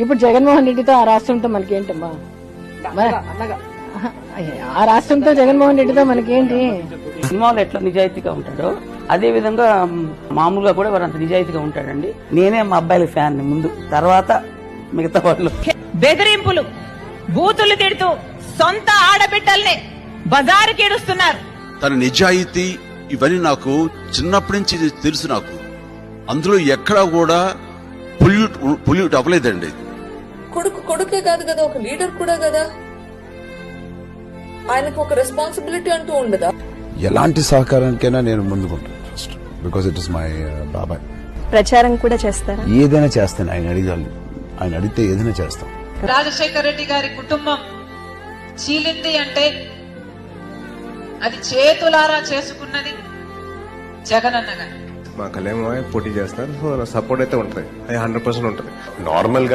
ఇప్పుడు జగన్మోహన్ రెడ్డితో ఆ రాష్ట్రంతో మనకేంటమ్మా? ఆ రాష్ట్రంతో జగన్మోహన్ రెడ్డితో మనకేంటి? సినిమాలో ఎట్లా నిజాయితీగా ఉంటాడో అదే విధంగా మామూలుగా కూడా వాడు అంత నిజాయితీగా ఉంటాడండి. నేనే మా అబ్బాయిల ఫ్యాన్ ముందు, తర్వాత మిగతా వాళ్ళు. బెదిరింపులు, బూతులు తిడుతూ సొంత ఆడబిడ్డల్ని బజారుకి ఏడుస్తున్నారు. తన నిజాయితీ ఇవన్నీ చిన్నప్పటి నుంచి తెలుసు నాకు. అందులో ఎక్కడా కూడా పొల్యూట్ అవ్వలేదండి. కొడుకే కాదు కదా, ఒక లీడర్ కూడా కదా, ఆయనకు ఒక రెస్పాన్సిబిలిటీ అంటూ ఉండదా? ఎలాంటి సహకారానికైనా నేను ముందుకుంటాను first, because it is my బాబాయ్. ప్రచారం కూడా చేస్తారా? ఏదైనా చేస్తాను, ఆయన అడిగితే ఏదైనా చేస్తాం. రాజశేఖర రెడ్డి గారి కుటుంబం చీలింది అంటే అది చేతులారా చేసుకున్నది జగనన్న గారు. మా కళ్యాణ్ పోటీ చేస్తారు, సో సపోర్ట్ అయితే ఉంటుంది, అది 100% ఉంటుంది. నార్మల్ గా